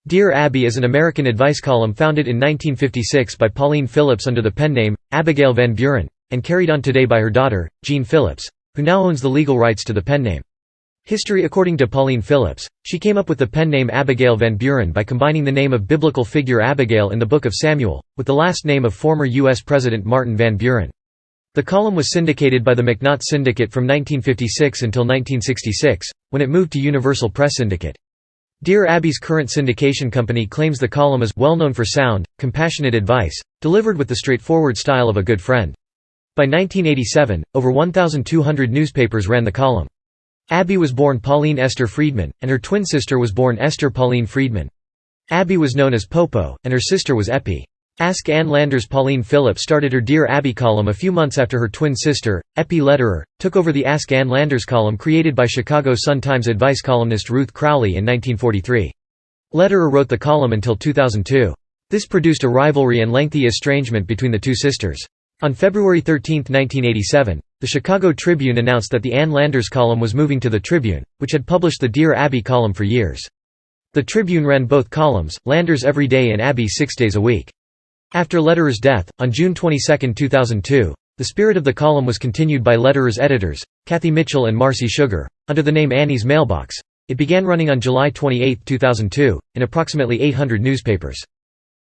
Dear Abby is an American advice column founded in 1956 by Pauline Phillips under the pen name, Abigail Van Buren, and carried on today by her daughter, Jeanne Phillips, who now owns the legal rights to the pen name. History. According to Pauline Phillips, she came up with the pen name Abigail Van Buren by combining the name of biblical figure Abigail in the Book of Samuel, with the last name of former U.S. President Martin Van Buren. The column was syndicated by the McNaught Syndicate from 1956 until 1966, when it moved to Universal Press Syndicate. Dear Abby's current syndication company claims the column is well known for sound, compassionate advice, delivered with the straightforward style of a good friend. By 1987, over 1,200 newspapers ran the column. Abby was born Pauline Esther Friedman, and her twin sister was born Esther Pauline Friedman. Abby was known as Popo, and her sister was Eppie. Ask Ann Landers. Pauline Phillips started her Dear Abby column a few months after her twin sister, Eppie Lederer, took over the Ask Ann Landers column created by Chicago Sun-Times advice columnist Ruth Crowley in 1943. Lederer wrote the column until 2002. This produced a rivalry and lengthy estrangement between the two sisters. On February 13, 1987, the Chicago Tribune announced that the Ann Landers column was moving to the Tribune, which had published the Dear Abby column for years. The Tribune ran both columns, Landers every day and Abby 6 days a week. After Lederer's death, on June 22, 2002, the spirit of the column was continued by Lederer's editors, Kathy Mitchell and Marcy Sugar, under the name Annie's Mailbox. It began running on July 28, 2002, in approximately 800 newspapers.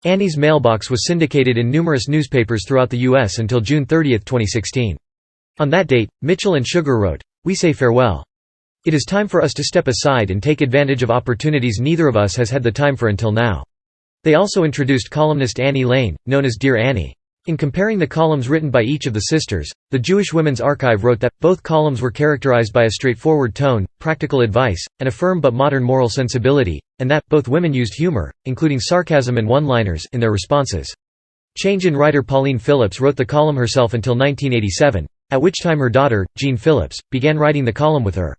Annie's Mailbox was syndicated in numerous newspapers throughout the U.S. until June 30, 2016. On that date, Mitchell and Sugar wrote, "We say farewell. It is time for us to step aside and take advantage of opportunities neither of us has had the time for until now." They also introduced columnist Annie Lane, known as Dear Annie. In comparing the columns written by each of the sisters, the Jewish Women's Archive wrote that, both columns were characterized by a straightforward tone, practical advice, and a firm but modern moral sensibility, and that, both women used humor, including sarcasm and one-liners, in their responses. Change-in writer Pauline Phillips wrote the column herself until 1987, at which time her daughter, Jeanne Phillips, began writing the column with her.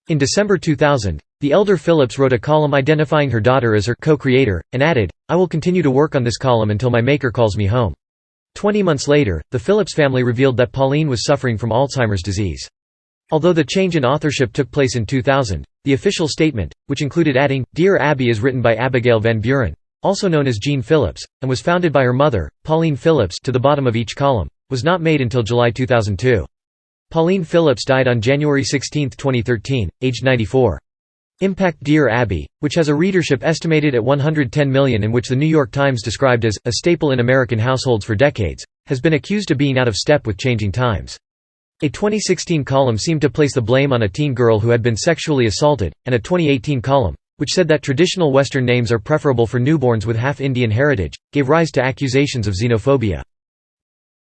In December 2000, the elder Phillips wrote a column identifying her daughter as her co-creator, and added, "I will continue to work on this column until my maker calls me home." 20 months later, the Phillips family revealed that Pauline was suffering from Alzheimer's disease. Although the change in authorship took place in 2000, the official statement, which included adding, "Dear Abby is written by Abigail Van Buren, also known as Jeanne Phillips, and was founded by her mother, Pauline Phillips," to the bottom of each column, was not made until July 2002. Pauline Phillips died on January 16, 2013, aged 94. Impact. Dear Abby, which has a readership estimated at 110 million and which the New York Times described as a staple in American households for decades, has been accused of being out of step with changing times. A 2016 column seemed to place the blame on a teen girl who had been sexually assaulted, and a 2018 column, which said that traditional Western names are preferable for newborns with half Indian heritage, gave rise to accusations of xenophobia.